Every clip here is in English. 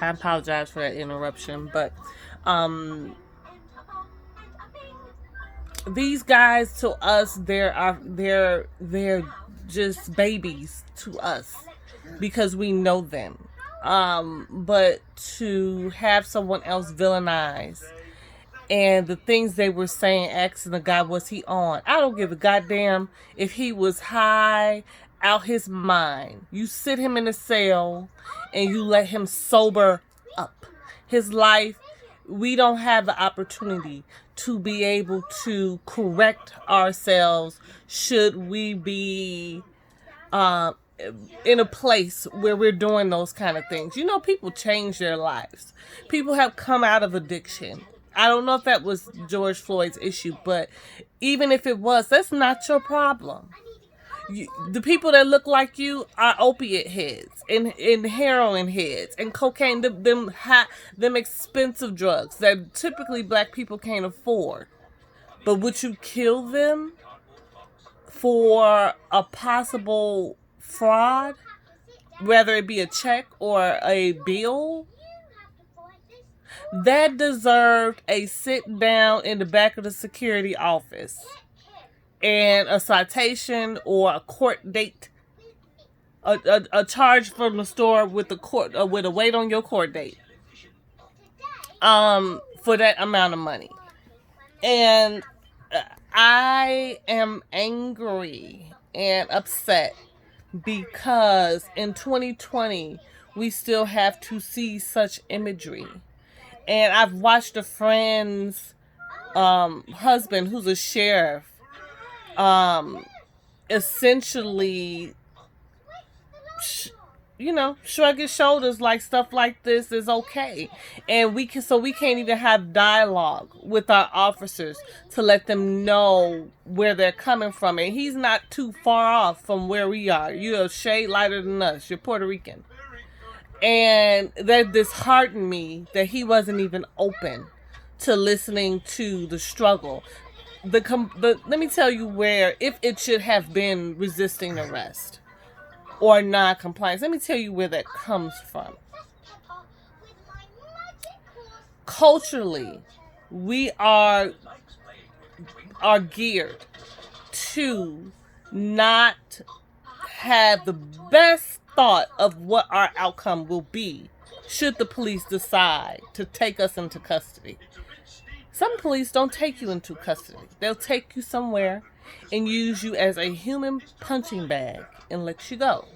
I apologize for that interruption, but um, these guys to us, they're just babies to us because we know them. But to have someone else villainize and the things they were saying, asking the guy, was he on? I don't give a goddamn if he was high out his mind. You sit him in a cell and you let him sober up. His life, we don't have the opportunity to be able to correct ourselves should we be uh, in a place where we're doing those kind of things. You know, people change their lives. People have come out of addiction. I don't know if that was George Floyd's issue, but even if it was, that's not your problem. The people that look like you are opiate heads and heroin heads and cocaine, them expensive drugs that typically black people can't afford. But would you kill them for a possible fraud, whether it be a check or a bill? That deserved a sit down in the back of the security office and a citation or a court date, a charge from the store with the court with a wait on your court date, for that amount of money. And I am angry and upset because in 2020 we still have to see such imagery. And I've watched a friend's husband, who's a sheriff, essentially, shrug his shoulders like stuff like this is okay. And we can't even have dialogue with our officers to let them know where they're coming from. And he's not too far off from where we are. You're a shade lighter than us. You're Puerto Rican. And that disheartened me that he wasn't even open to listening to the struggle. Let me tell you where, if it should have been resisting arrest or non-compliance, let me tell you where that comes from. Culturally, we are geared to not have the best thought of what our outcome will be should the police decide to take us into custody. Some police don't take you into custody. They'll take you somewhere and use you as a human punching bag and let you go.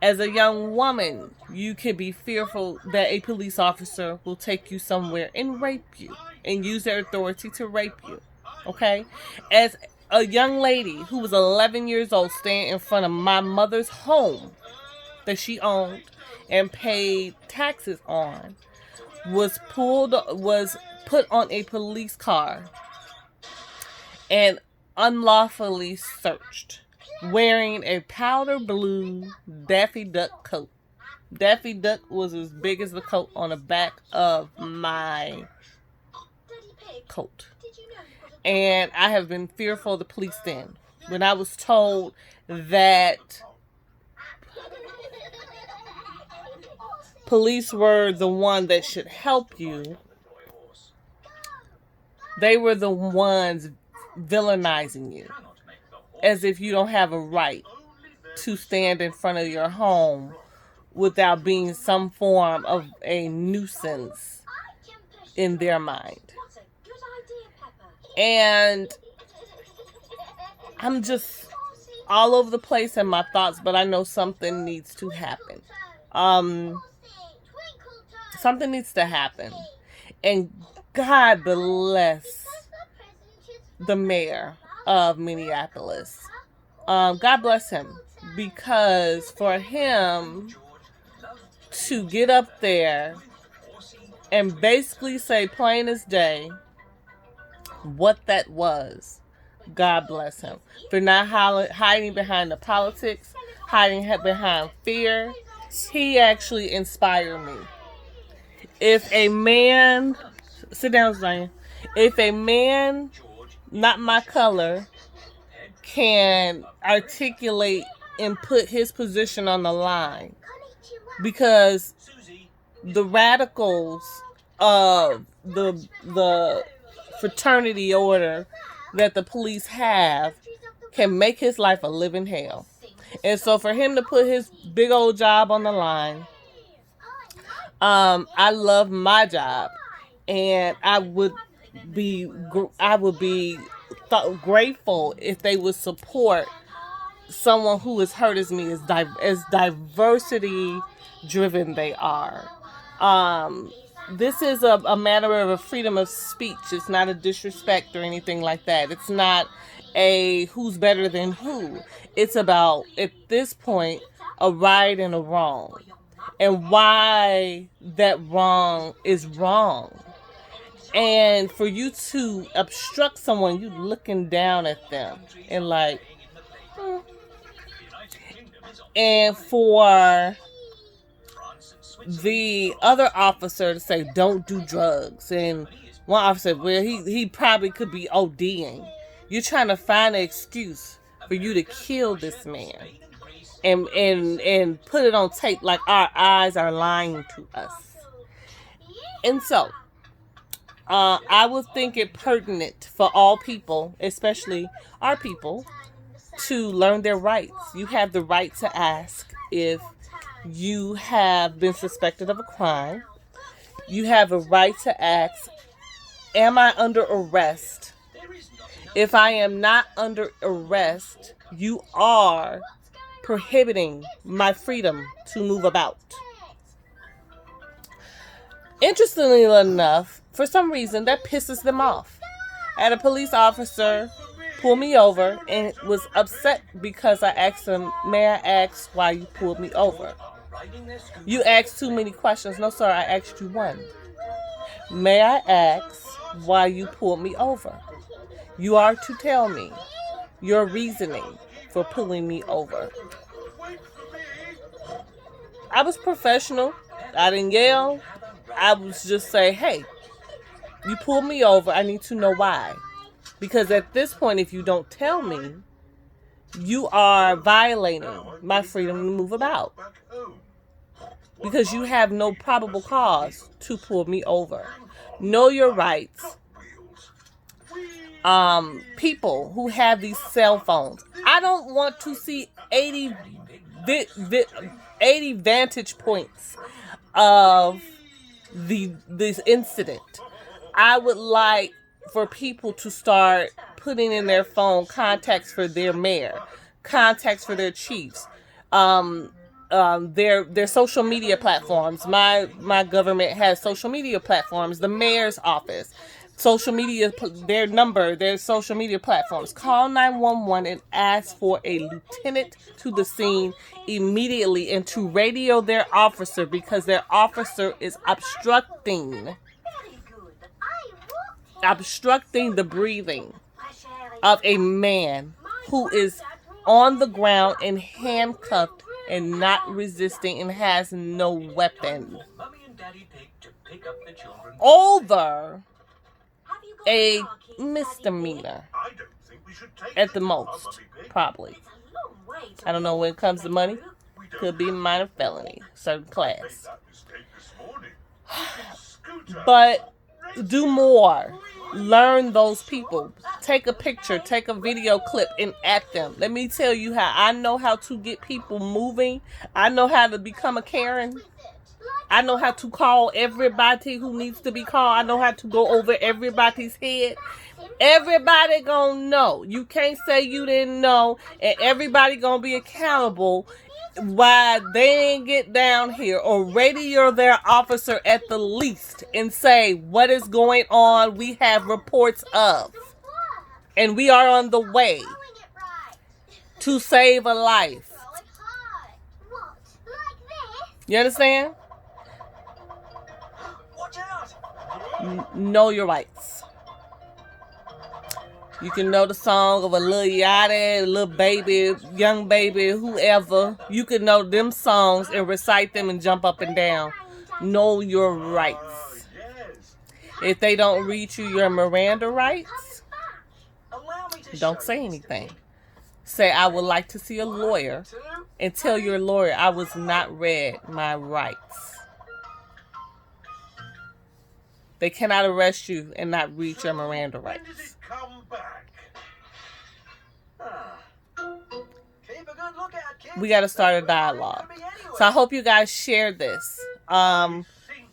As a young woman, you can be fearful that a police officer will take you somewhere and rape you and use their authority to rape you. Okay? As a young lady who was 11 years old standing in front of my mother's home that she owned and paid taxes on, was put on a police car and unlawfully searched, wearing a powder blue Daffy Duck coat. Daffy Duck was as big as the coat on the back of my coat. And I have been fearful of the police then. When I was told that police were the one that should help you, they were the ones villainizing you, as if you don't have a right to stand in front of your home without being some form of a nuisance in their mind. And I'm just all over the place in my thoughts, but I know something needs to happen. Something needs to happen. And God bless the mayor of Minneapolis. God bless him. Because for him to get up there and basically say plain as day what that was, God bless him. For not hiding behind the politics, hiding behind fear. He actually inspired me. If a man, sit down, Zion. If a man, not my color, can articulate and put his position on the line, because the radicals of the fraternity order that the police have can make his life a living hell. And so for him to put his big old job on the line, I love my job, and I would be grateful if they would support someone who is hurt as me, as diversity driven they are. This is a matter of a freedom of speech. It's not a disrespect or anything like that. It's not a who's better than who. It's about, at this point, a right and a wrong, and why that wrong is wrong. And for you to obstruct someone, you looking down at them and like, and for the other officer to say, don't do drugs. And one officer, well, he probably could be ODing. You're trying to find an excuse for you to kill this man and put it on tape like our eyes are lying to us. And so, I would think it pertinent for all people, especially our people, to learn their rights. You have the right to ask if you have been suspected of a crime. You have a right to ask, am I under arrest? If I am not under arrest, you are prohibiting my freedom to move about. Interestingly enough, for some reason, that pisses them off. I had a police officer pull me over and was upset because I asked him, may I ask why you pulled me over? You asked too many questions. No, sir, I asked you one. May I ask why you pulled me over? You are to tell me your reasoning for pulling me over. I was professional. I didn't yell. I was just say, hey, you pulled me over. I need to know why. Because at this point, if you don't tell me, you are violating my freedom to move about. Because you have no probable cause to pull me over. Know your rights. People who have these cell phones. I don't want to see 80 vantage points of this incident. I would like for people to start putting in their phone contacts for their mayor, contacts for their chiefs, their social media platforms. My government has social media platforms. The mayor's office, social media, their number, their social media platforms. Call 911 and ask for a lieutenant to the scene immediately, and to radio their officer, because their officer is obstructing the breathing of a man who is on the ground and handcuffed and not resisting and has no weapon over a misdemeanor at the most, probably. I don't know when it comes to money. Could be minor felony, certain class. But do more. Learn those people. Take a picture, take a video clip and at them. Let me tell you how I know how to get people moving. I know how to become a Karen. I know how to call everybody who needs to be called. I know how to go over everybody's head. Everybody gonna know. You can't say you didn't know, and everybody gonna be accountable why they ain't get down here, or radio their officer at the least and say what is going on. We have reports of, and we are on the way to save a life. You understand? Know your rights. You can know the song of a Lil Yachty, a Lil Baby, Young Baby, whoever. You can know them songs and recite them and jump up and down. Know your rights. If they don't read you your Miranda rights, don't say anything. Say, I would like to see a lawyer, and tell your lawyer I was not read my rights. They cannot arrest you and not read your Miranda rights. We got to start a dialogue. So I hope you guys share this.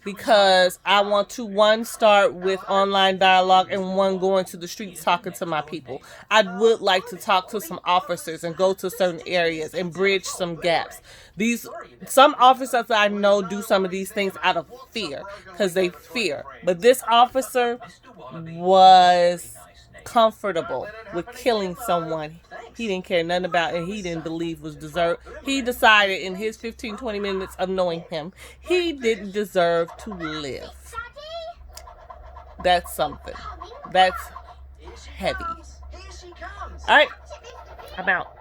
Because I want to, one, start with online dialogue, and one, going to the streets talking to my people. I would like to talk to some officers and go to certain areas and bridge some gaps. Some officers I know do some of these things out of fear, because they fear. But this officer was comfortable with killing someone he didn't care nothing about and he didn't believe was deserved. He decided in his 15-20 minutes of knowing him, he didn't deserve to live. That's something. That's heavy. All right, I'm out.